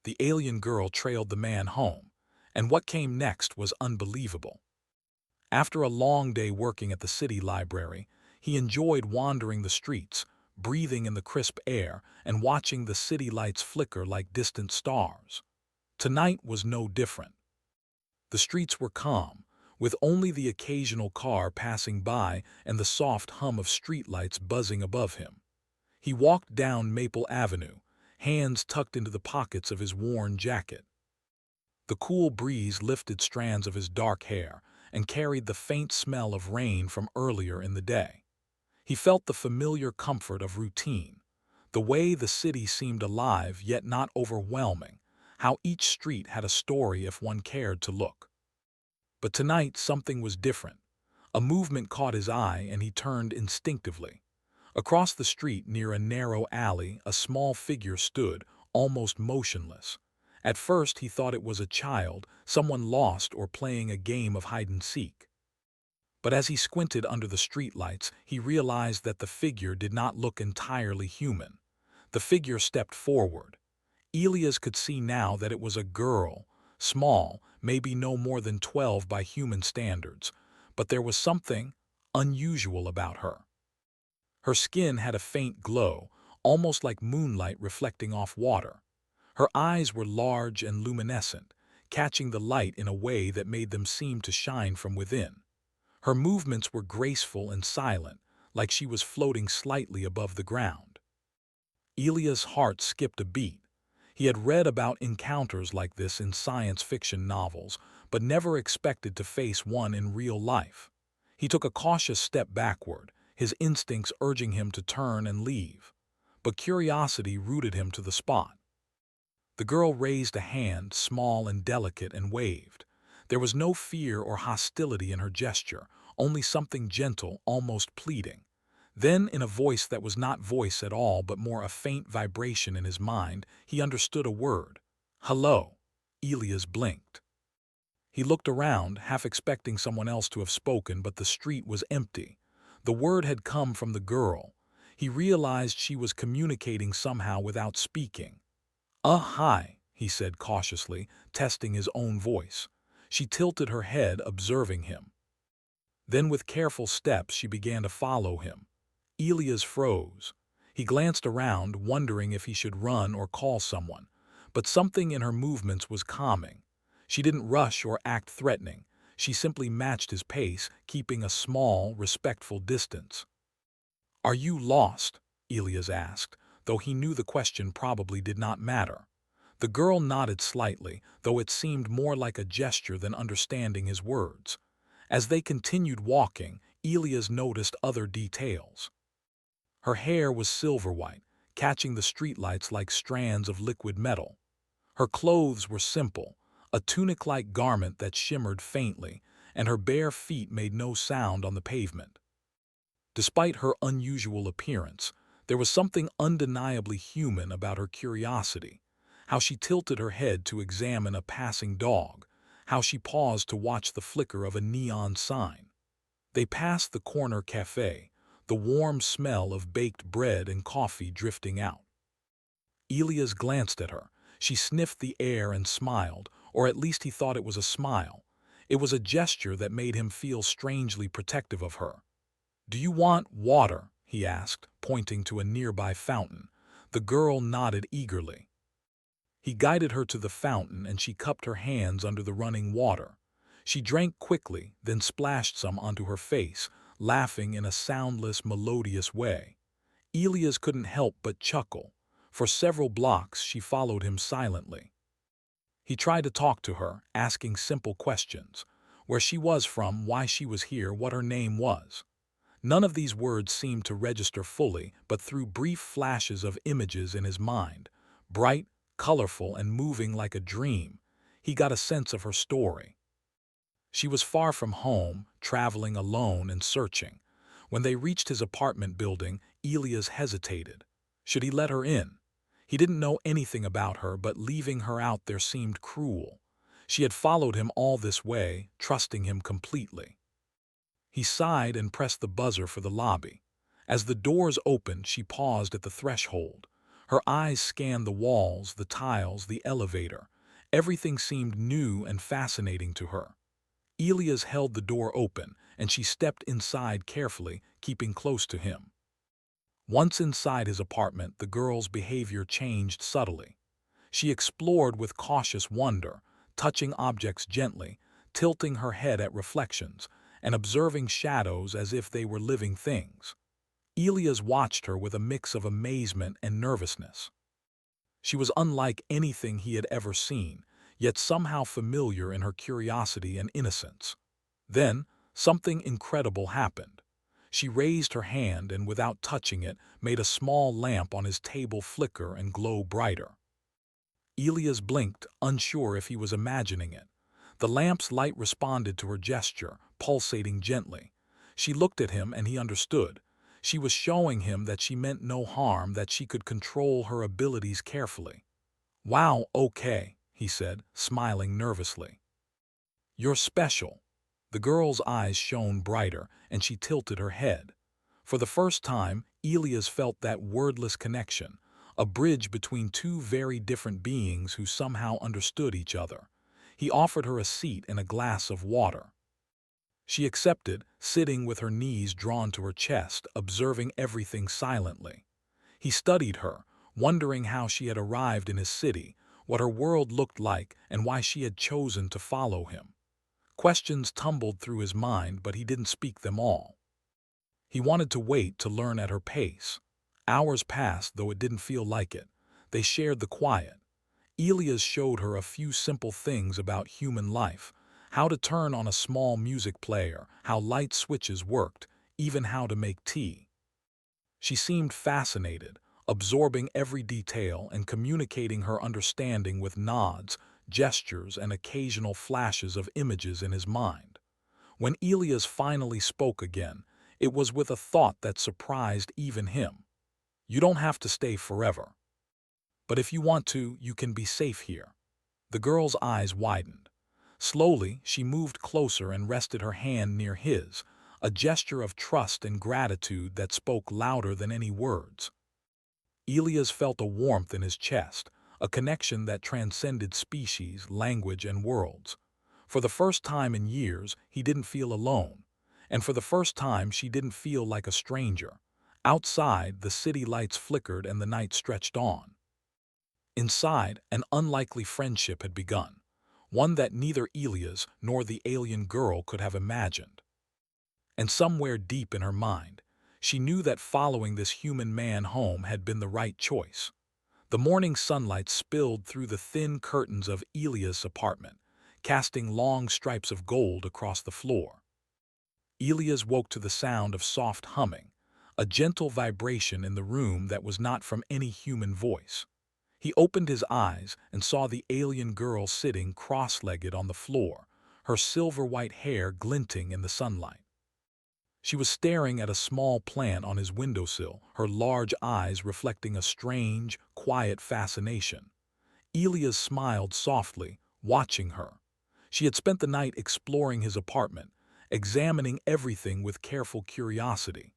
The alien girl trailed the man home, and what came next was unbelievable. After a long day working at the city library, he enjoyed wandering the streets, breathing in the crisp air, and watching the city lights flicker like distant stars. Tonight was no different. The streets were calm, with only the occasional car passing by and the soft hum of streetlights buzzing above him. He walked down Maple Avenue, hands tucked into the pockets of his worn jacket. The cool breeze lifted strands of his dark hair and carried the faint smell of rain from earlier in the day. He felt the familiar comfort of routine, the way the city seemed alive yet not overwhelming, how each street had a story if one cared to look. But tonight something was different. A movement caught his eye and he turned instinctively. Across the street near a narrow alley, a small figure stood, almost motionless. At first he thought it was a child, someone lost or playing a game of hide-and-seek. But as he squinted under the streetlights, he realized that the figure did not look entirely human. The figure stepped forward. Elias could see now that it was a girl, small, maybe no more than 12 by human standards, but there was something unusual about her. Her skin had a faint glow, almost like moonlight reflecting off water. Her eyes were large and luminescent, catching the light in a way that made them seem to shine from within. Her movements were graceful and silent, like she was floating slightly above the ground. Elias' heart skipped a beat. He had read about encounters like this in science fiction novels, but never expected to face one in real life. He took a cautious step backward, his instincts urging him to turn and leave. But curiosity rooted him to the spot. The girl raised a hand, small and delicate, and waved. There was no fear or hostility in her gesture, only something gentle, almost pleading. Then, in a voice that was not voice at all but more a faint vibration in his mind, he understood a word. "Hello." Elias blinked. He looked around, half expecting someone else to have spoken, but the street was empty. The word had come from the girl. He realized she was communicating somehow without speaking. Hi," he said cautiously, testing his own voice. She tilted her head, observing him. Then with careful steps she began to follow him. Elias froze. He glanced around, wondering if he should run or call someone. But something in her movements was calming. She didn't rush or act threatening. She simply matched his pace, keeping a small, respectful distance. "Are you lost?" Elias asked, though he knew the question probably did not matter. The girl nodded slightly, though it seemed more like a gesture than understanding his words. As they continued walking, Elias noticed other details. Her hair was silver-white, catching the streetlights like strands of liquid metal. Her clothes were simple, a tunic-like garment that shimmered faintly, and her bare feet made no sound on the pavement. Despite her unusual appearance, there was something undeniably human about her curiosity. How she tilted her head to examine a passing dog, how she paused to watch the flicker of a neon sign. They passed the corner cafe, the warm smell of baked bread and coffee drifting out. Elias glanced at her. She sniffed the air and smiled, or at least he thought it was a smile. It was a gesture that made him feel strangely protective of her. "Do you want water?" he asked, pointing to a nearby fountain. The girl nodded eagerly. He guided her to the fountain and she cupped her hands under the running water. She drank quickly, then splashed some onto her face, laughing in a soundless, melodious way. Elias couldn't help but chuckle. For several blocks she followed him silently. He tried to talk to her, asking simple questions. Where she was from, why she was here, what her name was. None of these words seemed to register fully, but through brief flashes of images in his mind, bright, colorful, and moving like a dream, he got a sense of her story. She was far from home, traveling alone and searching. When they reached his apartment building, Elias hesitated. Should he let her in? He didn't know anything about her, but leaving her out there seemed cruel. She had followed him all this way, trusting him completely. He sighed and pressed the buzzer for the lobby. As the doors opened, she paused at the threshold. Her eyes scanned the walls, the tiles, the elevator. Everything seemed new and fascinating to her. Elias held the door open, and she stepped inside carefully, keeping close to him. Once inside his apartment, the girl's behavior changed subtly. She explored with cautious wonder, touching objects gently, tilting her head at reflections, and observing shadows as if they were living things. Elias watched her with a mix of amazement and nervousness. She was unlike anything he had ever seen, yet somehow familiar in her curiosity and innocence. Then, something incredible happened. She raised her hand and, without touching it, made a small lamp on his table flicker and glow brighter. Elias blinked, unsure if he was imagining it. The lamp's light responded to her gesture, pulsating gently. She looked at him and he understood. She was showing him that she meant no harm, that she could control her abilities carefully. "Wow, okay," he said, smiling nervously. "You're special." The girl's eyes shone brighter, and she tilted her head. For the first time, Elias felt that wordless connection, a bridge between two very different beings who somehow understood each other. He offered her a seat and a glass of water. She accepted, sitting with her knees drawn to her chest, observing everything silently. He studied her, wondering how she had arrived in his city, what her world looked like, and why she had chosen to follow him. Questions tumbled through his mind, but he didn't speak them all. He wanted to wait, to learn at her pace. Hours passed, though it didn't feel like it. They shared the quiet. Elias showed her a few simple things about human life: how to turn on a small music player, how light switches worked, even how to make tea. She seemed fascinated, absorbing every detail and communicating her understanding with nods, gestures, and occasional flashes of images in his mind. When Elias finally spoke again, it was with a thought that surprised even him. "You don't have to stay forever. But if you want to, you can be safe here." The girl's eyes widened. Slowly, she moved closer and rested her hand near his, a gesture of trust and gratitude that spoke louder than any words. Elias felt a warmth in his chest, a connection that transcended species, language, and worlds. For the first time in years, he didn't feel alone. And for the first time, she didn't feel like a stranger. Outside, the city lights flickered and the night stretched on. Inside, an unlikely friendship had begun, one that neither Elias nor the alien girl could have imagined. And somewhere deep in her mind, she knew that following this human man home had been the right choice. The morning sunlight spilled through the thin curtains of Elias' apartment, casting long stripes of gold across the floor. Elias woke to the sound of soft humming, a gentle vibration in the room that was not from any human voice. He opened his eyes and saw the alien girl sitting cross-legged on the floor, her silver-white hair glinting in the sunlight. She was staring at a small plant on his windowsill, her large eyes reflecting a strange, quiet fascination. Elias smiled softly, watching her. She had spent the night exploring his apartment, examining everything with careful curiosity.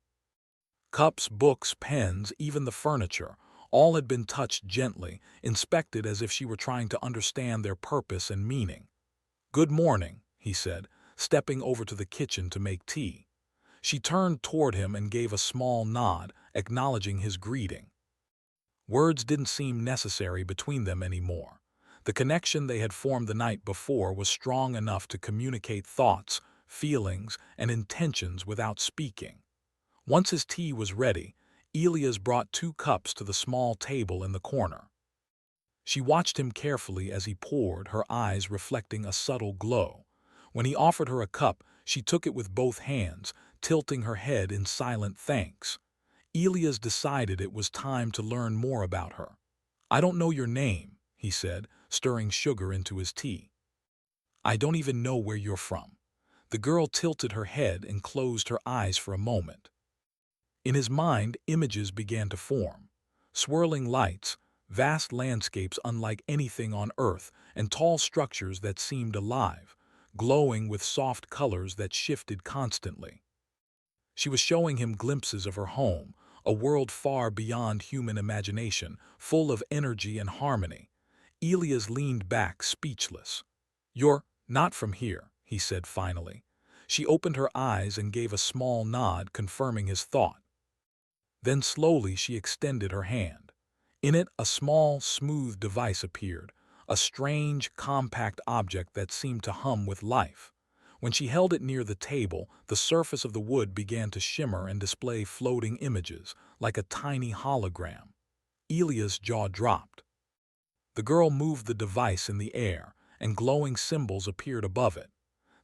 Cups, books, pens, even the furniture, all had been touched gently, inspected as if she were trying to understand their purpose and meaning. "Good morning," he said, stepping over to the kitchen to make tea. She turned toward him and gave a small nod, acknowledging his greeting. Words didn't seem necessary between them anymore. The connection they had formed the night before was strong enough to communicate thoughts, feelings, and intentions without speaking. Once his tea was ready, Elias brought 2 cups to the small table in the corner. She watched him carefully as he poured, her eyes reflecting a subtle glow. When he offered her a cup, she took it with both hands, tilting her head in silent thanks. Elias decided it was time to learn more about her. "I don't know your name," he said, stirring sugar into his tea. "I don't even know where you're from." The girl tilted her head and closed her eyes for a moment. In his mind, images began to form. Swirling lights, vast landscapes unlike anything on Earth, and tall structures that seemed alive, glowing with soft colors that shifted constantly. She was showing him glimpses of her home, a world far beyond human imagination, full of energy and harmony. Elias leaned back, speechless. "You're not from here," he said finally. She opened her eyes and gave a small nod, confirming his thought. Then slowly she extended her hand. In it, a small, smooth device appeared, a strange, compact object that seemed to hum with life. When she held it near the table, the surface of the wood began to shimmer and display floating images, like a tiny hologram. Elia's jaw dropped. The girl moved the device in the air, and glowing symbols appeared above it.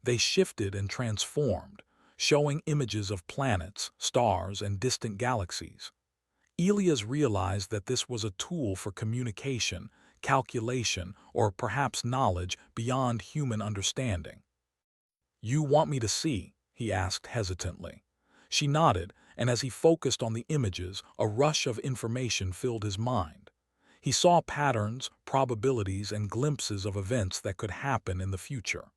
They shifted and transformed, showing images of planets, stars, and distant galaxies. Elias realized that this was a tool for communication, calculation, or perhaps knowledge beyond human understanding. "You want me to see?" he asked hesitantly. She nodded, and as he focused on the images, a rush of information filled his mind. He saw patterns, probabilities, and glimpses of events that could happen in the future.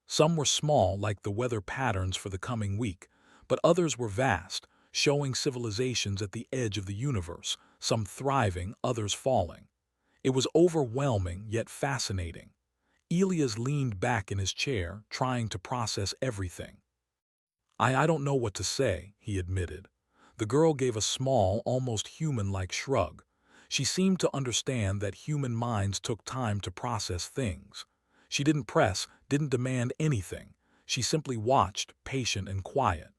Some were small, like the weather patterns for the coming week, but others were vast, showing civilizations at the edge of the universe, some thriving, others falling. It was overwhelming, yet fascinating. Elias leaned back in his chair, trying to process everything. I don't know what to say," he admitted. The girl gave a small, almost human-like shrug. She seemed to understand that human minds took time to process things. She didn't press, didn't demand anything. She simply watched, patient and quiet.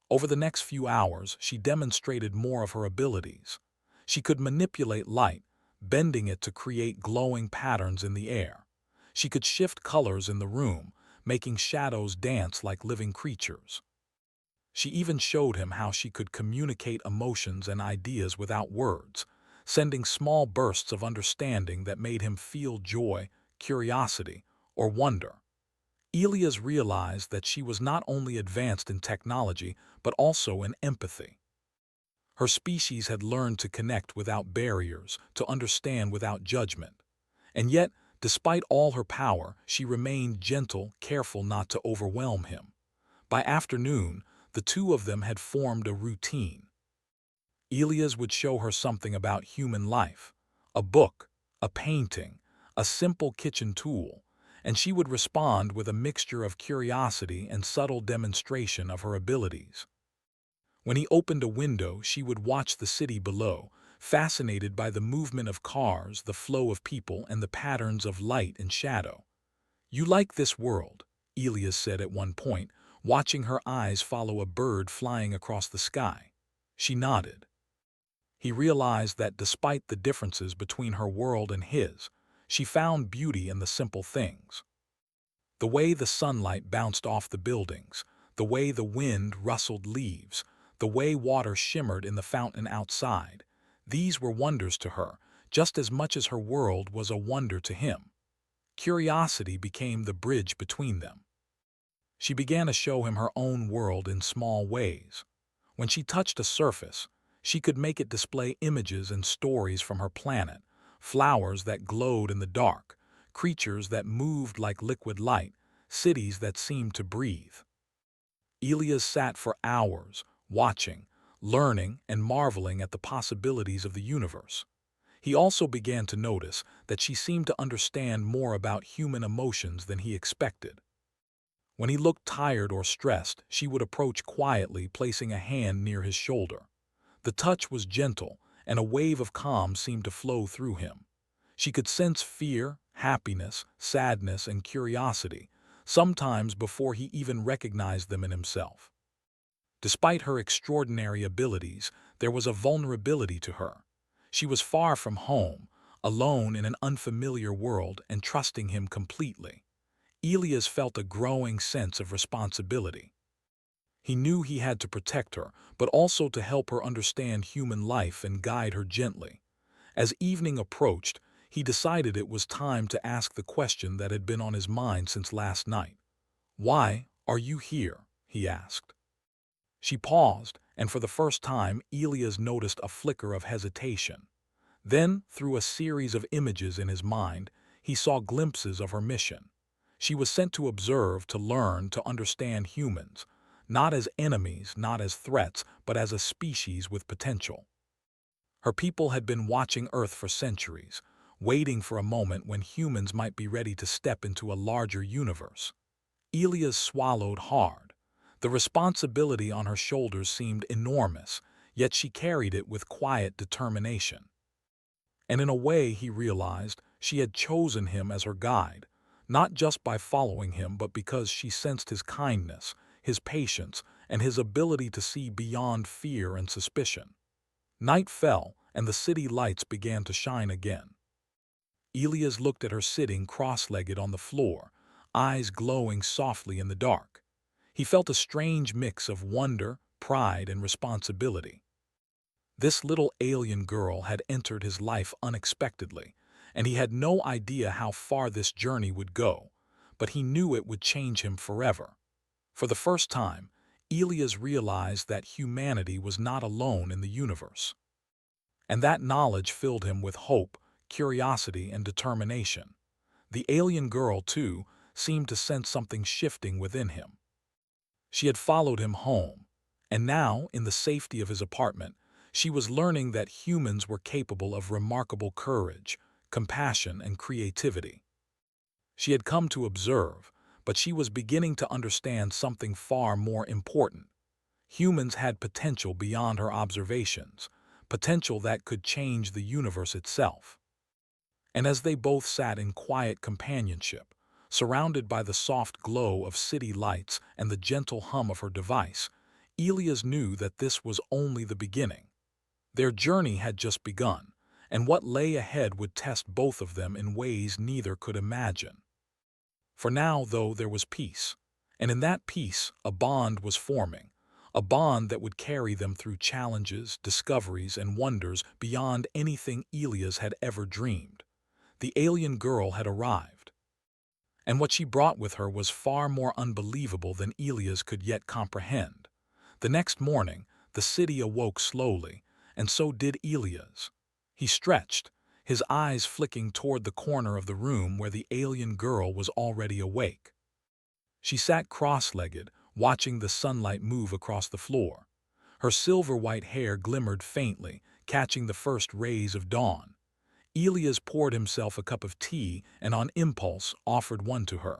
Over the next few hours, she demonstrated more of her abilities. She could manipulate light, bending it to create glowing patterns in the air. She could shift colors in the room, making shadows dance like living creatures. She even showed him how she could communicate emotions and ideas without words, sending small bursts of understanding that made him feel joy, curiosity, or wonder. Elias realized that she was not only advanced in technology, but also in empathy. Her species had learned to connect without barriers, to understand without judgment. And yet, despite all her power, she remained gentle, careful not to overwhelm him. By afternoon, the two of them had formed a routine. Elias would show her something about human life, a book, a painting, a simple kitchen tool, and she would respond with a mixture of curiosity and subtle demonstration of her abilities. When he opened a window, she would watch the city below, fascinated by the movement of cars, the flow of people, and the patterns of light and shadow. "You like this world," Elias said at one point, watching her eyes follow a bird flying across the sky. She nodded. He realized that despite the differences between her world and his, she found beauty in the simple things. The way the sunlight bounced off the buildings, the way the wind rustled leaves, the way water shimmered in the fountain outside, these were wonders to her, just as much as her world was a wonder to him. Curiosity became the bridge between them. She began to show him her own world in small ways. When she touched a surface, she could make it display images and stories from her planet, flowers that glowed in the dark, creatures that moved like liquid light, cities that seemed to breathe. Elias sat for hours, watching, learning, and marveling at the possibilities of the universe. He also began to notice that she seemed to understand more about human emotions than he expected. When he looked tired or stressed, she would approach quietly, placing a hand near his shoulder. The touch was gentle, and a wave of calm seemed to flow through him. She could sense fear, happiness, sadness, and curiosity, sometimes before he even recognized them in himself. Despite her extraordinary abilities, there was a vulnerability to her. She was far from home, alone in an unfamiliar world, and trusting him completely. Elias felt a growing sense of responsibility. He knew he had to protect her, but also to help her understand human life and guide her gently. As evening approached, he decided it was time to ask the question that had been on his mind since last night. "Why are you here?" he asked. She paused, and for the first time, Elias noticed a flicker of hesitation. Then, through a series of images in his mind, he saw glimpses of her mission. She was sent to observe, to learn, to understand humans, not as enemies, not as threats, but as a species with potential. Her people had been watching Earth for centuries, waiting for a moment when humans might be ready to step into a larger universe. Elias swallowed hard. The responsibility on her shoulders seemed enormous, yet she carried it with quiet determination. And in a way, he realized, she had chosen him as her guide, not just by following him, but because she sensed his kindness, his patience, and his ability to see beyond fear and suspicion. Night fell, and the city lights began to shine again. Elias looked at her sitting cross-legged on the floor, eyes glowing softly in the dark. He felt a strange mix of wonder, pride, and responsibility. This little alien girl had entered his life unexpectedly, and he had no idea how far this journey would go, but he knew it would change him forever. For the first time, Elias realized that humanity was not alone in the universe. And that knowledge filled him with hope, curiosity, and determination. The alien girl, too, seemed to sense something shifting within him. She had followed him home, and now, in the safety of his apartment, she was learning that humans were capable of remarkable courage, compassion, and creativity. She had come to observe, but she was beginning to understand something far more important. Humans had potential beyond her observations, potential that could change the universe itself. And as they both sat in quiet companionship, surrounded by the soft glow of city lights and the gentle hum of her device, Elias knew that this was only the beginning. Their journey had just begun, and what lay ahead would test both of them in ways neither could imagine. For now, though, there was peace, and in that peace a bond was forming, a bond that would carry them through challenges, discoveries, and wonders beyond anything Elias had ever dreamed. The alien girl had arrived, and what she brought with her was far more unbelievable than Elias could yet comprehend. The next morning, the city awoke slowly, and so did Elias. He stretched, his eyes flicking toward the corner of the room where the alien girl was already awake. She sat cross-legged, watching the sunlight move across the floor. Her silver-white hair glimmered faintly, catching the first rays of dawn. Elias poured himself a cup of tea and on impulse offered one to her.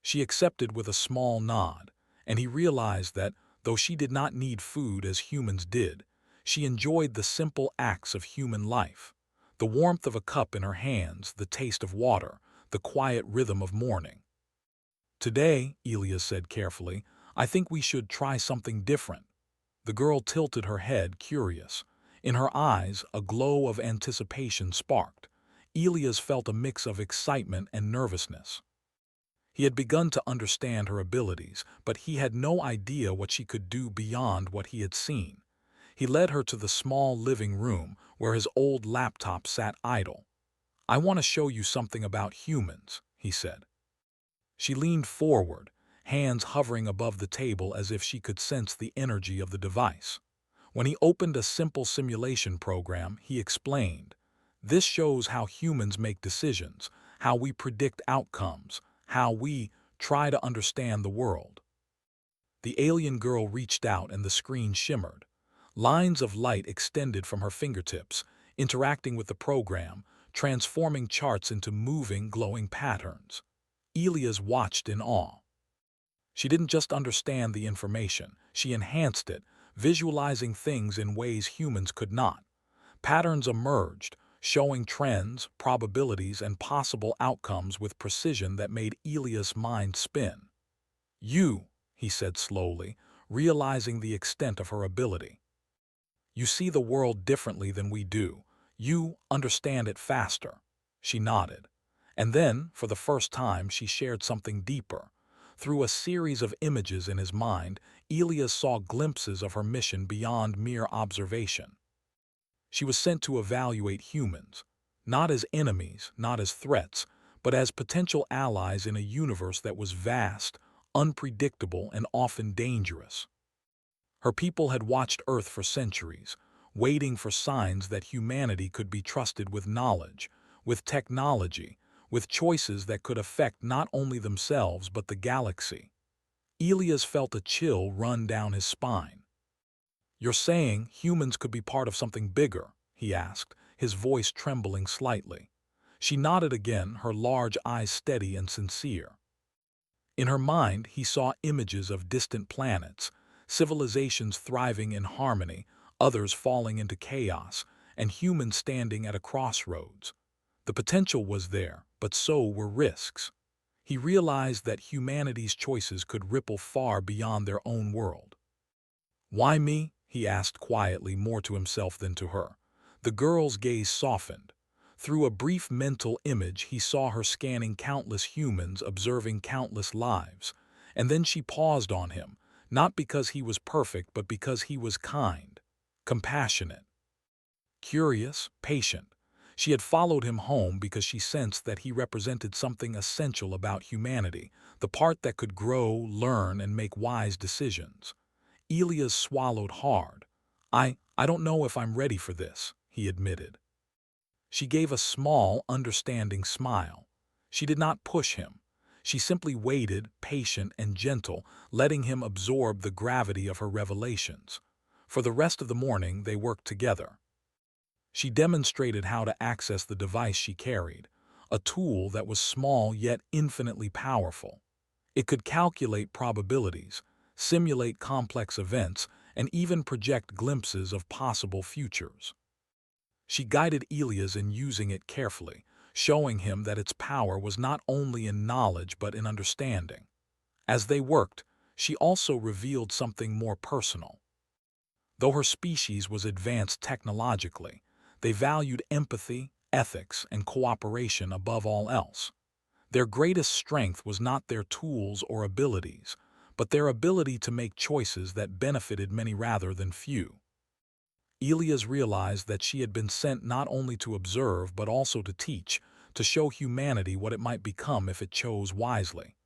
She accepted with a small nod, and he realized that, though she did not need food as humans did, she enjoyed the simple acts of human life. The warmth of a cup in her hands, the taste of water, the quiet rhythm of morning. "Today," Elias said carefully, "I think we should try something different." The girl tilted her head, curious. In her eyes, a glow of anticipation sparked. Elias felt a mix of excitement and nervousness. He had begun to understand her abilities, but he had no idea what she could do beyond what he had seen. He led her to the small living room where his old laptop sat idle. "I want to show you something about humans," he said. She leaned forward, hands hovering above the table as if she could sense the energy of the device. When he opened a simple simulation program, he explained, "This shows how humans make decisions, how we predict outcomes, how we try to understand the world." The alien girl reached out and the screen shimmered. Lines of light extended from her fingertips, interacting with the program, transforming charts into moving, glowing patterns. Elias watched in awe. She didn't just understand the information, she enhanced it, visualizing things in ways humans could not. Patterns emerged, showing trends, probabilities, and possible outcomes with precision that made Elias' mind spin. "You," he said slowly, realizing the extent of her ability. "You see the world differently than we do. You understand it faster." She nodded. And then, for the first time, she shared something deeper. Through a series of images in his mind, Elias saw glimpses of her mission beyond mere observation. She was sent to evaluate humans, not as enemies, not as threats, but as potential allies in a universe that was vast, unpredictable, and often dangerous. Her people had watched Earth for centuries, waiting for signs that humanity could be trusted with knowledge, with technology, with choices that could affect not only themselves but the galaxy. Elias felt a chill run down his spine. "You're saying humans could be part of something bigger?" he asked, his voice trembling slightly. She nodded again, her large eyes steady and sincere. In her mind, he saw images of distant planets, civilizations thriving in harmony, others falling into chaos, and humans standing at a crossroads. The potential was there, but so were risks. He realized that humanity's choices could ripple far beyond their own world. "Why me?" he asked quietly, more to himself than to her. The girl's gaze softened. Through a brief mental image, he saw her scanning countless humans, observing countless lives. And then she paused on him, not because he was perfect, but because he was kind, compassionate, curious, patient. She had followed him home because she sensed that he represented something essential about humanity, the part that could grow, learn, and make wise decisions. Elias swallowed hard. I don't know if I'm ready for this," he admitted. She gave a small, understanding smile. She did not push him. She simply waited, patient and gentle, letting him absorb the gravity of her revelations. For the rest of the morning, they worked together. She demonstrated how to access the device she carried, a tool that was small yet infinitely powerful. It could calculate probabilities, simulate complex events, and even project glimpses of possible futures. She guided Elias in using it carefully, showing him that its power was not only in knowledge but in understanding. As they worked, she also revealed something more personal. Though her species was advanced technologically, they valued empathy, ethics, and cooperation above all else. Their greatest strength was not their tools or abilities, but their ability to make choices that benefited many rather than few. Elias realized that she had been sent not only to observe but also to teach, to show humanity what it might become if it chose wisely.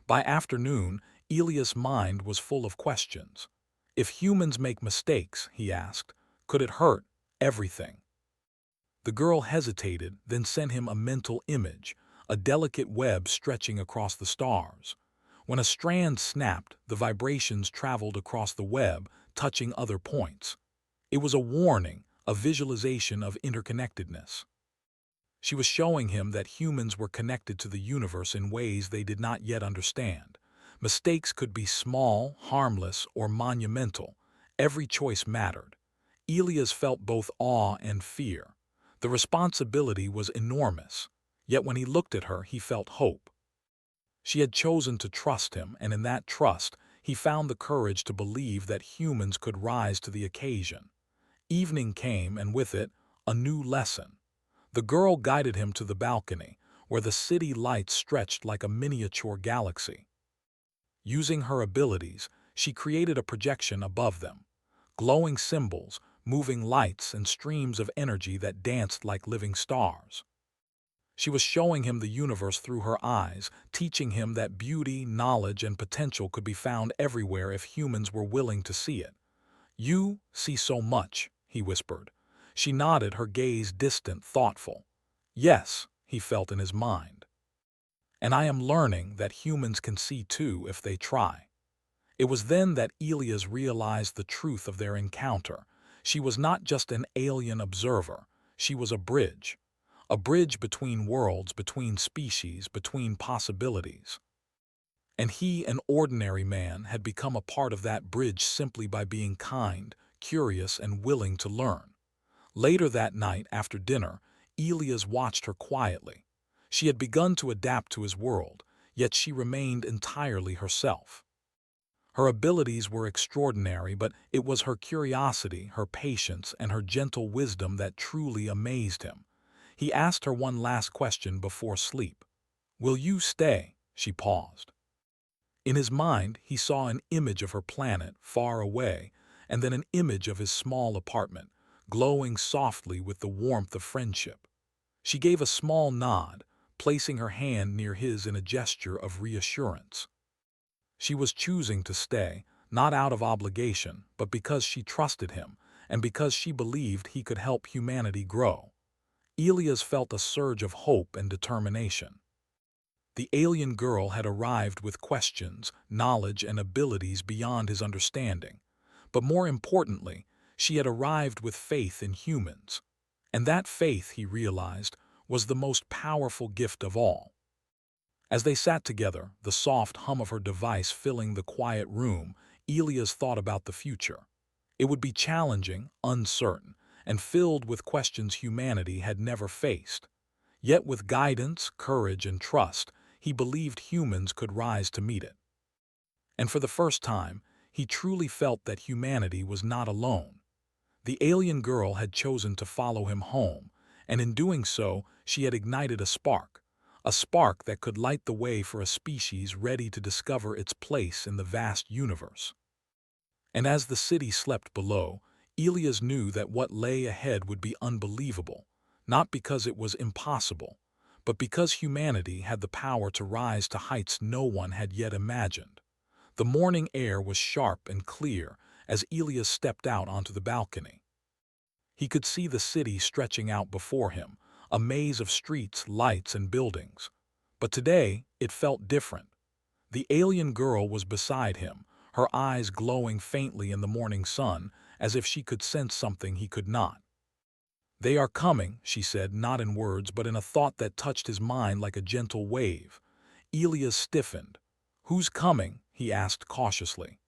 By afternoon, Elias' mind was full of questions. If humans make mistakes, he asked, could it hurt everything? The girl hesitated, then sent him a mental image, a delicate web stretching across the stars. When a strand snapped, the vibrations traveled across the web, touching other points. It was a warning, a visualization of interconnectedness. She was showing him that humans were connected to the universe in ways they did not yet understand. Mistakes could be small, harmless, or monumental. Every choice mattered. Elias felt both awe and fear. The responsibility was enormous, yet when he looked at her, he felt hope. She had chosen to trust him, and in that trust, he found the courage to believe that humans could rise to the occasion. Evening came, and with it, a new lesson. The girl guided him to the balcony, where the city lights stretched like a miniature galaxy. Using her abilities, she created a projection above them. Glowing symbols, moving lights, and streams of energy that danced like living stars. She was showing him the universe through her eyes, teaching him that beauty, knowledge, and potential could be found everywhere if humans were willing to see it. "You see so much," he whispered. She nodded, her gaze distant, thoughtful. "Yes," he felt in his mind. "And I am learning that humans can see too if they try." It was then that Elias realized the truth of their encounter. She was not just an alien observer, she was a bridge. A bridge between worlds, between species, between possibilities. And he, an ordinary man, had become a part of that bridge simply by being kind, curious, and willing to learn. Later that night, after dinner, Elias watched her quietly. She had begun to adapt to his world, yet she remained entirely herself. Her abilities were extraordinary, but it was her curiosity, her patience, and her gentle wisdom that truly amazed him. He asked her one last question before sleep. "Will you stay?" She paused. In his mind, he saw an image of her planet, far away, and then an image of his small apartment, glowing softly with the warmth of friendship. She gave a small nod, placing her hand near his in a gesture of reassurance. She was choosing to stay, not out of obligation, but because she trusted him, and because she believed he could help humanity grow. Elias felt a surge of hope and determination. The alien girl had arrived with questions, knowledge, and abilities beyond his understanding. But more importantly, she had arrived with faith in humans. And that faith, he realized, was the most powerful gift of all. As they sat together, the soft hum of her device filling the quiet room, Elias thought about the future. It would be challenging, uncertain, and filled with questions humanity had never faced. Yet with guidance, courage, and trust, he believed humans could rise to meet it. And for the first time, he truly felt that humanity was not alone. The alien girl had chosen to follow him home, and in doing so, she had ignited a spark that could light the way for a species ready to discover its place in the vast universe. And as the city slept below, Elias knew that what lay ahead would be unbelievable, not because it was impossible, but because humanity had the power to rise to heights no one had yet imagined. The morning air was sharp and clear as Elias stepped out onto the balcony. He could see the city stretching out before him, a maze of streets, lights, and buildings. But today, it felt different. The alien girl was beside him, her eyes glowing faintly in the morning sun, as if she could sense something he could not. "They are coming," she said, not in words but in a thought that touched his mind like a gentle wave. Elias stiffened. "Who's coming?" he asked cautiously.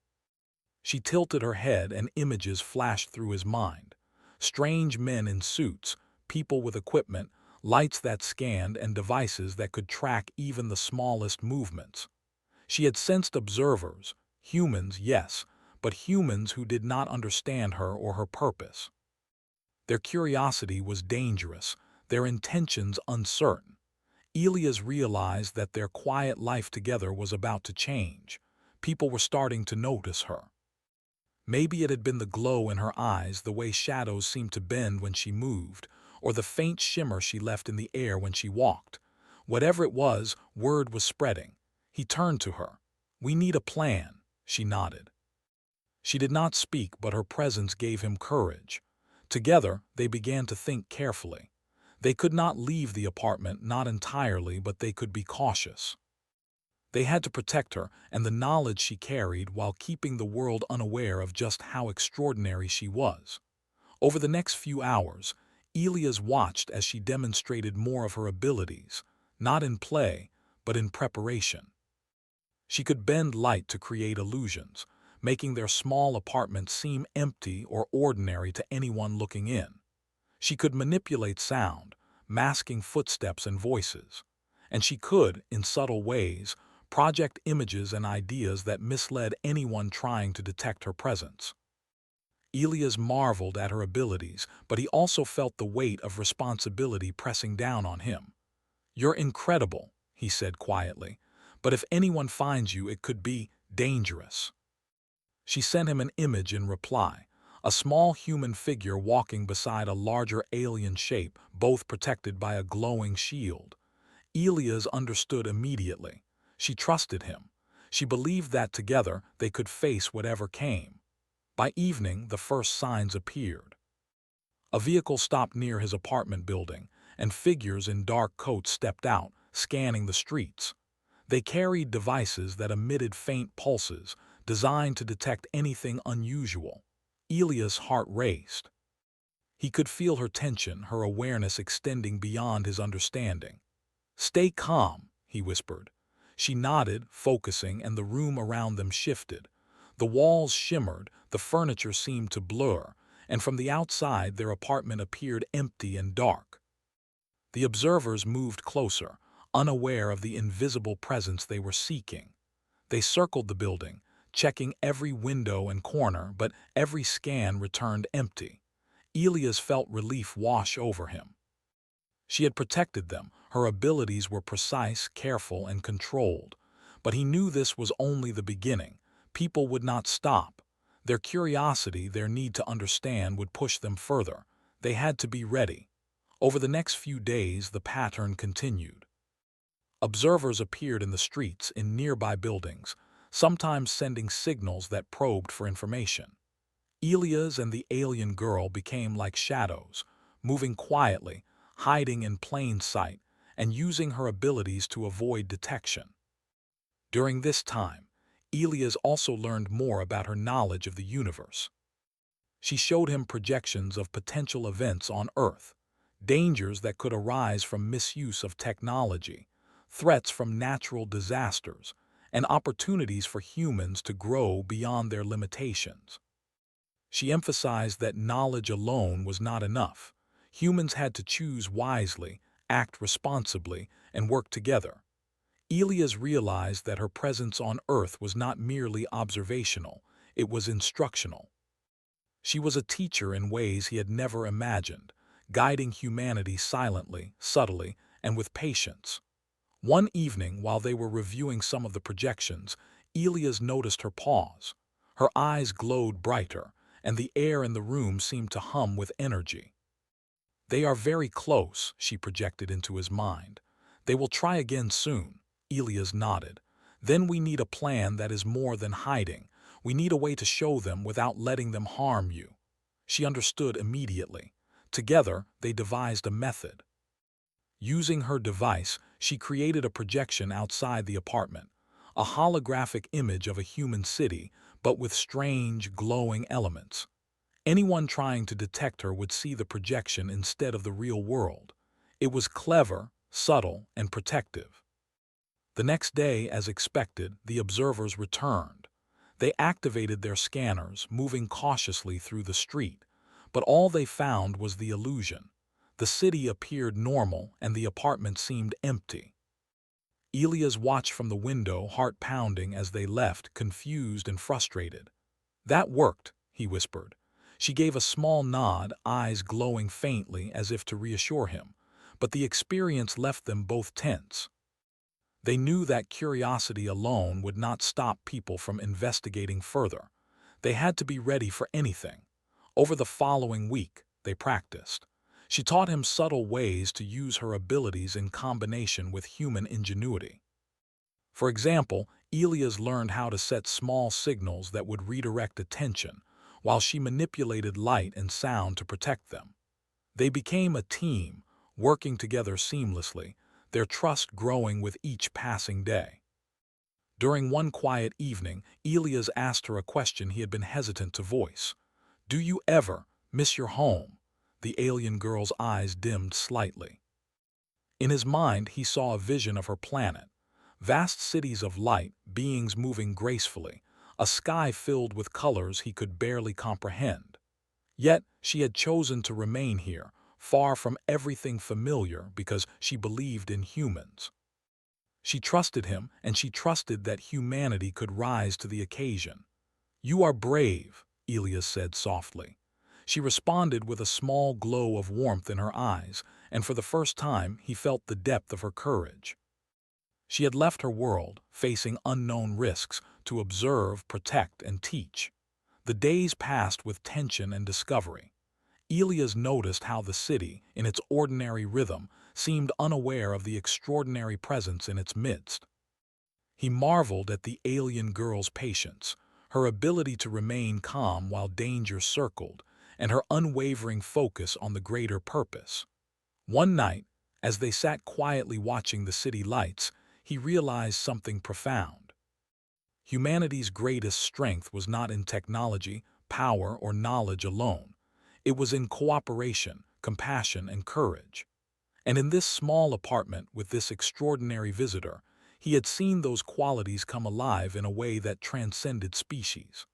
She tilted her head and images flashed through his mind. Strange men in suits, people with equipment, lights that scanned, and devices that could track even the smallest movements. She had sensed observers, humans, yes, but humans who did not understand her or her purpose. Their curiosity was dangerous, their intentions uncertain. Elias realized that their quiet life together was about to change. People were starting to notice her. Maybe it had been the glow in her eyes, the way shadows seemed to bend when she moved, or the faint shimmer she left in the air when she walked. Whatever it was, word was spreading. He turned to her. "We need a plan," she nodded. She did not speak, but her presence gave him courage. Together, they began to think carefully. They could not leave the apartment, not entirely, but they could be cautious. They had to protect her and the knowledge she carried while keeping the world unaware of just how extraordinary she was. Over the next few hours, Elias watched as she demonstrated more of her abilities, not in play, but in preparation. She could bend light to create illusions, making their small apartment seem empty or ordinary to anyone looking in. She could manipulate sound, masking footsteps and voices. And she could, in subtle ways, project images and ideas that misled anyone trying to detect her presence. Elias marveled at her abilities, but he also felt the weight of responsibility pressing down on him. "You're incredible," he said quietly, "but if anyone finds you, it could be dangerous." She sent him an image in reply, a small human figure walking beside a larger alien shape, both protected by a glowing shield. Elias understood immediately. She trusted him. She believed that together they could face whatever came. By evening, the first signs appeared. A vehicle stopped near his apartment building, and figures in dark coats stepped out, scanning the streets. They carried devices that emitted faint pulses, designed to detect anything unusual. Elias' heart raced. He could feel her tension, her awareness extending beyond his understanding. "Stay calm," he whispered. She nodded, focusing, and the room around them shifted. The walls shimmered, the furniture seemed to blur, and from the outside their apartment appeared empty and dark. The observers moved closer, unaware of the invisible presence they were seeking. They circled the building, checking every window and corner, but every scan returned empty. Elias felt relief wash over him. She had protected them, her abilities were precise, careful, and controlled. But he knew this was only the beginning. People would not stop. Their curiosity, their need to understand would push them further. They had to be ready. Over the next few days, the pattern continued. Observers appeared in the streets, in nearby buildings, sometimes sending signals that probed for information. Elias and the alien girl became like shadows, moving quietly, hiding in plain sight, and using her abilities to avoid detection. During this time, Elias also learned more about her knowledge of the universe. She showed him projections of potential events on Earth, dangers that could arise from misuse of technology, threats from natural disasters, and opportunities for humans to grow beyond their limitations. She emphasized that knowledge alone was not enough. Humans had to choose wisely, act responsibly, and work together. Elias realized that her presence on Earth was not merely observational, it was instructional. She was a teacher in ways he had never imagined, guiding humanity silently, subtly, and with patience. One evening, while they were reviewing some of the projections, Elias noticed her pause. Her eyes glowed brighter, and the air in the room seemed to hum with energy. "They are very close," she projected into his mind. "They will try again soon." Elias nodded. "Then we need a plan that is more than hiding. We need a way to show them without letting them harm you." She understood immediately. Together, they devised a method. Using her device, she created a projection outside the apartment, a holographic image of a human city, but with strange, glowing elements. Anyone trying to detect her would see the projection instead of the real world. It was clever, subtle, and protective. The next day, as expected, the observers returned. They activated their scanners, moving cautiously through the street, but all they found was the illusion. The city appeared normal, and the apartment seemed empty. Elias watched from the window, heart pounding as they left, confused and frustrated. "That worked," he whispered. She gave a small nod, eyes glowing faintly as if to reassure him, but the experience left them both tense. They knew that curiosity alone would not stop people from investigating further. They had to be ready for anything. Over the following week, they practiced. She taught him subtle ways to use her abilities in combination with human ingenuity. For example, Elias learned how to set small signals that would redirect attention, while she manipulated light and sound to protect them. They became a team, working together seamlessly, their trust growing with each passing day. During one quiet evening, Elias asked her a question he had been hesitant to voice. "Do you ever miss your home?" The alien girl's eyes dimmed slightly. In his mind, he saw a vision of her planet. Vast cities of light, beings moving gracefully, a sky filled with colors he could barely comprehend. Yet, she had chosen to remain here, far from everything familiar because she believed in humans. She trusted him, and she trusted that humanity could rise to the occasion. "You are brave," Elias said softly. She responded with a small glow of warmth in her eyes, and for the first time he felt the depth of her courage. She had left her world, facing unknown risks, to observe, protect, and teach. The days passed with tension and discovery. Elias noticed how the city, in its ordinary rhythm, seemed unaware of the extraordinary presence in its midst. He marveled at the alien girl's patience, her ability to remain calm while danger circled, and her unwavering focus on the greater purpose. One night, as they sat quietly watching the city lights, he realized something profound. Humanity's greatest strength was not in technology, power, or knowledge alone. It was in cooperation, compassion, and courage. And in this small apartment with this extraordinary visitor, he had seen those qualities come alive in a way that transcended species.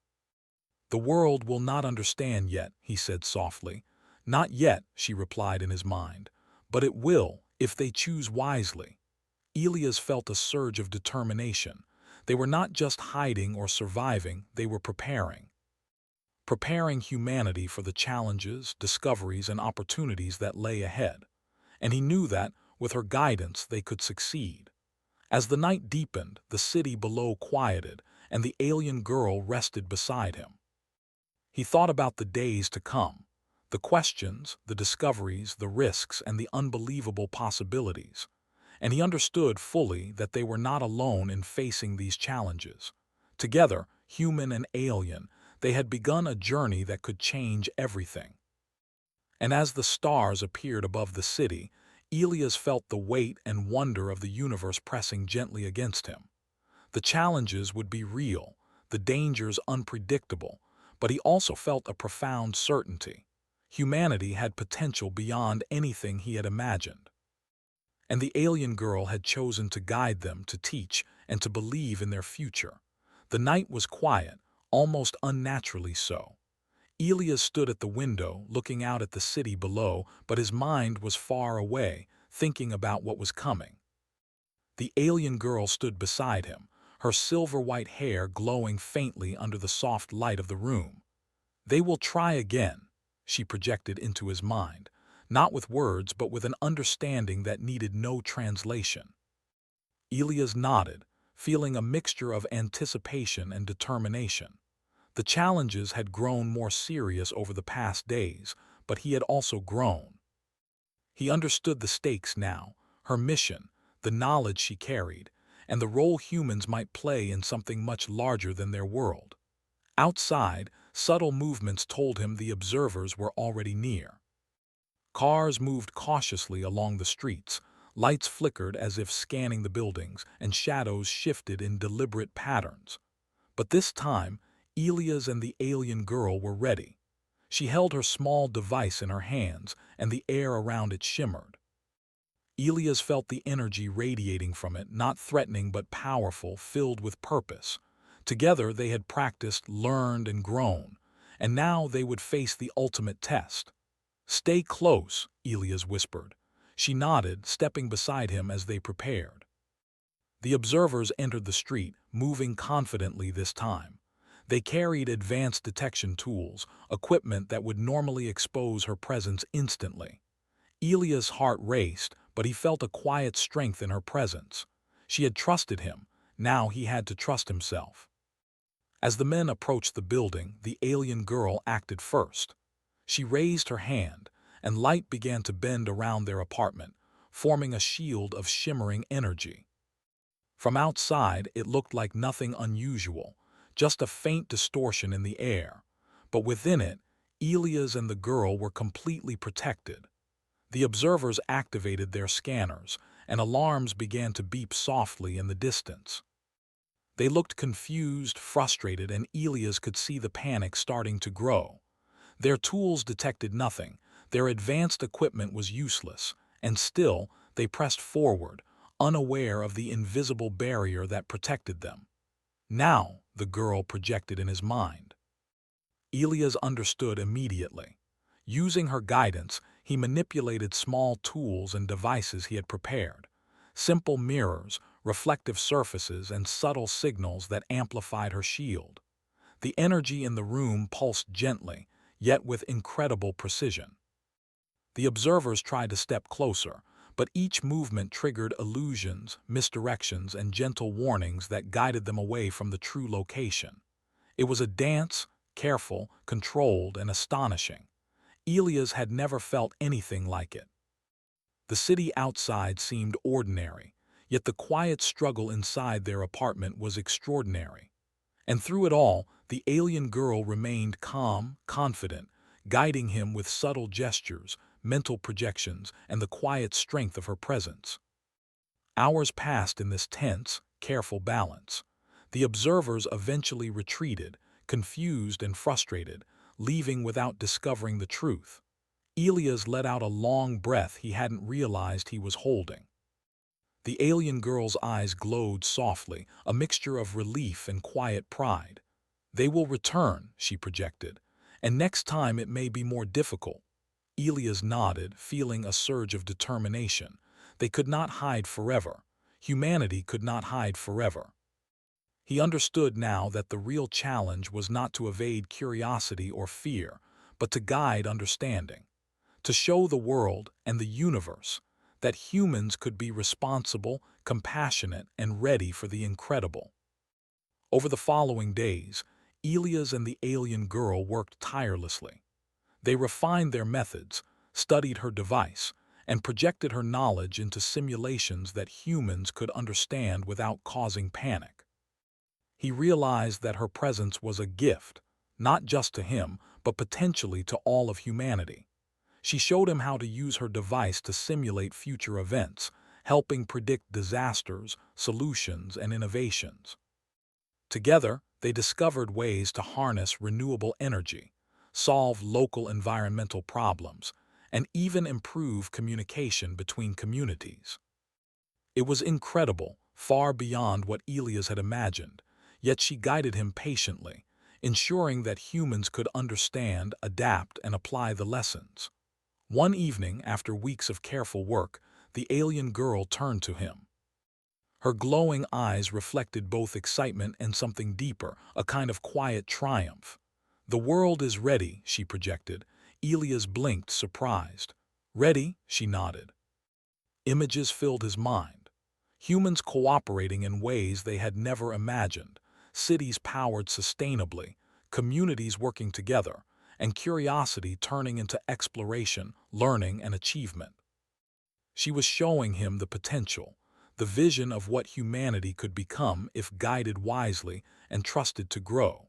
"The world will not understand yet," he said softly. "Not yet," she replied in his mind. "But it will, if they choose wisely." Elias felt a surge of determination. They were not just hiding or surviving, they were preparing. Preparing humanity for the challenges, discoveries, and opportunities that lay ahead. And he knew that, with her guidance, they could succeed. As the night deepened, the city below quieted, and the alien girl rested beside him. He thought about the days to come, the questions, the discoveries, the risks, and the unbelievable possibilities. And he understood fully that they were not alone in facing these challenges. Together, human and alien, they had begun a journey that could change everything. And as the stars appeared above the city, Elias felt the weight and wonder of the universe pressing gently against him. The challenges would be real, the dangers unpredictable, but he also felt a profound certainty. Humanity had potential beyond anything he had imagined. And the alien girl had chosen to guide them, to teach, and to believe in their future. The night was quiet, almost unnaturally so. Elias stood at the window, looking out at the city below, but his mind was far away, thinking about what was coming. The alien girl stood beside him, her silver-white hair glowing faintly under the soft light of the room. "They will try again," she projected into his mind, not with words but with an understanding that needed no translation. Elias nodded, feeling a mixture of anticipation and determination. The challenges had grown more serious over the past days, but he had also grown. He understood the stakes now, her mission, the knowledge she carried, and the role humans might play in something much larger than their world. Outside, subtle movements told him the observers were already near. Cars moved cautiously along the streets, lights flickered as if scanning the buildings, and shadows shifted in deliberate patterns. But this time, Elias and the alien girl were ready. She held her small device in her hands, and the air around it shimmered. Elias felt the energy radiating from it, not threatening but powerful, filled with purpose. Together they had practiced, learned, and grown, and now they would face the ultimate test. "Stay close," Elias whispered. She nodded, stepping beside him as they prepared. The observers entered the street, moving confidently this time. They carried advanced detection tools, equipment that would normally expose her presence instantly. Elias' heart raced, but he felt a quiet strength in her presence. She had trusted him, now he had to trust himself. As the men approached the building, the alien girl acted first. She raised her hand, and light began to bend around their apartment, forming a shield of shimmering energy. From outside, it looked like nothing unusual, just a faint distortion in the air. But within it, Elias and the girl were completely protected. The observers activated their scanners, and alarms began to beep softly in the distance. They looked confused, frustrated, and Elias could see the panic starting to grow. Their tools detected nothing, their advanced equipment was useless, and still they pressed forward, unaware of the invisible barrier that protected them. "Now," the girl projected in his mind. Elias understood immediately. Using her guidance, he manipulated small tools and devices he had prepared. Simple mirrors, reflective surfaces, and subtle signals that amplified her shield. The energy in the room pulsed gently, yet with incredible precision. The observers tried to step closer, but each movement triggered illusions, misdirections, and gentle warnings that guided them away from the true location. It was a dance, careful, controlled, and astonishing. Elias had never felt anything like it. The city outside seemed ordinary, yet the quiet struggle inside their apartment was extraordinary. And through it all, the alien girl remained calm, confident, guiding him with subtle gestures, mental projections, and the quiet strength of her presence. Hours passed in this tense, careful balance. The observers eventually retreated, confused and frustrated, leaving without discovering the truth. Elias let out a long breath he hadn't realized he was holding. The alien girl's eyes glowed softly, a mixture of relief and quiet pride. "They will return," she projected, "and next time it may be more difficult." Elias nodded, feeling a surge of determination. They could not hide forever. Humanity could not hide forever. He understood now that the real challenge was not to evade curiosity or fear, but to guide understanding, to show the world and the universe that humans could be responsible, compassionate, and ready for the incredible. Over the following days, Elias and the alien girl worked tirelessly. They refined their methods, studied her device, and projected her knowledge into simulations that humans could understand without causing panic. He realized that her presence was a gift, not just to him, but potentially to all of humanity. She showed him how to use her device to simulate future events, helping predict disasters, solutions, and innovations. Together, they discovered ways to harness renewable energy, solve local environmental problems, and even improve communication between communities. It was incredible, far beyond what Elias had imagined, yet she guided him patiently, ensuring that humans could understand, adapt, and apply the lessons. One evening, after weeks of careful work, the alien girl turned to him. Her glowing eyes reflected both excitement and something deeper, a kind of quiet triumph. "The world is ready," she projected. Elias blinked, surprised. "Ready?" she nodded. Images filled his mind. Humans cooperating in ways they had never imagined, cities powered sustainably, communities working together, and curiosity turning into exploration, learning, and achievement. She was showing him the potential, the vision of what humanity could become if guided wisely and trusted to grow.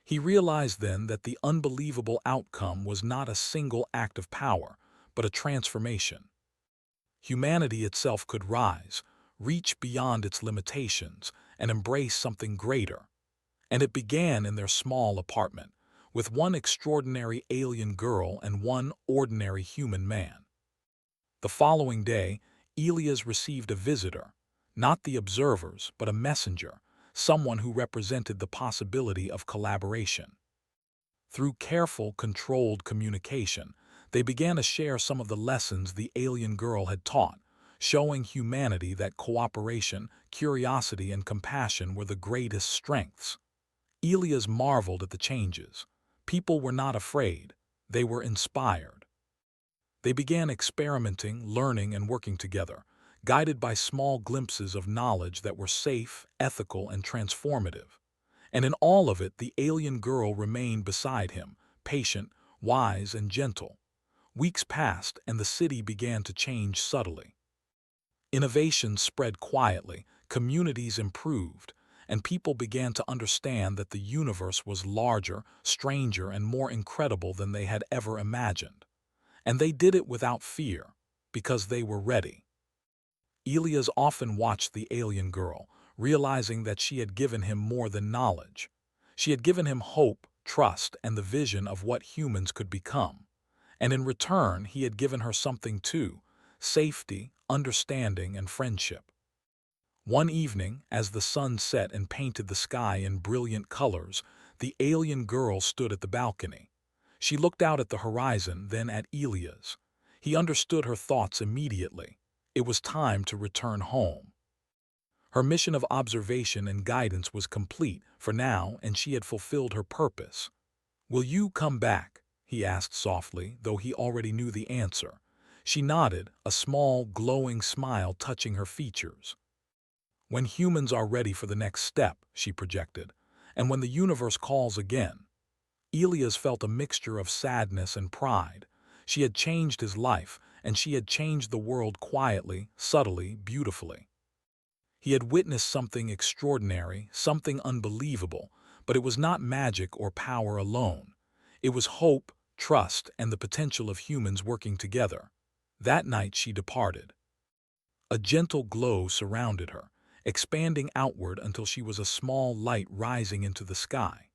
He realized then that the unbelievable outcome was not a single act of power, but a transformation. Humanity itself could rise, reach beyond its limitations, and embrace something greater. And it began in their small apartment, with one extraordinary alien girl and one ordinary human man. The following day, Elias received a visitor, not the observers, but a messenger, someone who represented the possibility of collaboration. Through careful, controlled communication, they began to share some of the lessons the alien girl had taught, showing humanity that cooperation, curiosity, and compassion were the greatest strengths. Elias marveled at the changes. People were not afraid, they were inspired. They began experimenting, learning, and working together, guided by small glimpses of knowledge that were safe, ethical, and transformative. And in all of it, the alien girl remained beside him, patient, wise, and gentle. Weeks passed, and the city began to change subtly. Innovations spread quietly, communities improved, and people began to understand that the universe was larger, stranger, and more incredible than they had ever imagined. And they did it without fear, because they were ready. Elias often watched the alien girl, realizing that she had given him more than knowledge. She had given him hope, trust, and the vision of what humans could become. And in return, he had given her something too: safety, understanding, and friendship. One evening, as the sun set and painted the sky in brilliant colors, the alien girl stood at the balcony. She looked out at the horizon, then at Elias. He understood her thoughts immediately. It was time to return home. Her mission of observation and guidance was complete for now, and she had fulfilled her purpose. "Will you come back?" he asked softly, though he already knew the answer. She nodded, a small, glowing smile touching her features. "When humans are ready for the next step," she projected, "and when the universe calls again." Elias felt a mixture of sadness and pride. She had changed his life, and she had changed the world quietly, subtly, beautifully. He had witnessed something extraordinary, something unbelievable, but it was not magic or power alone. It was hope, trust, and the potential of humans working together. That night she departed. A gentle glow surrounded her, expanding outward until she was a small light rising into the sky.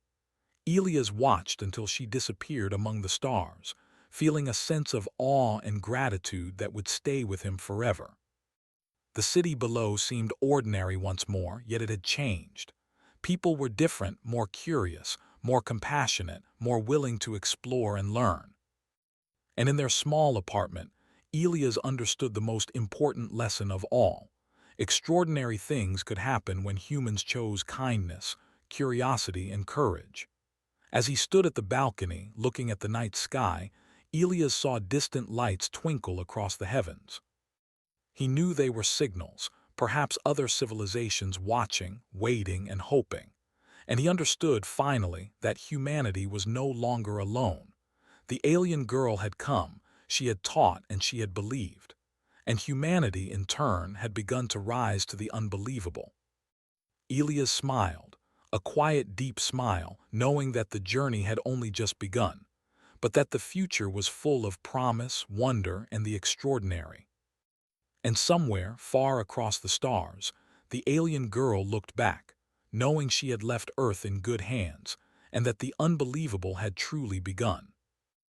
Elias watched until she disappeared among the stars, feeling a sense of awe and gratitude that would stay with him forever. The city below seemed ordinary once more, yet it had changed. People were different, more curious, more compassionate, more willing to explore and learn. And in their small apartment, Elias understood the most important lesson of all. Extraordinary things could happen when humans chose kindness, curiosity, and courage. As he stood at the balcony, looking at the night sky, Elias saw distant lights twinkle across the heavens. He knew they were signals, perhaps other civilizations watching, waiting, and hoping. And he understood, finally, that humanity was no longer alone. The alien girl had come, she had taught, and she had believed. And humanity, in turn, had begun to rise to the unbelievable. Elias smiled, a quiet, deep smile, knowing that the journey had only just begun. but that the future was full of promise, wonder, and the extraordinary. And somewhere, far across the stars, the alien girl looked back, knowing she had left Earth in good hands, and that the unbelievable had truly begun.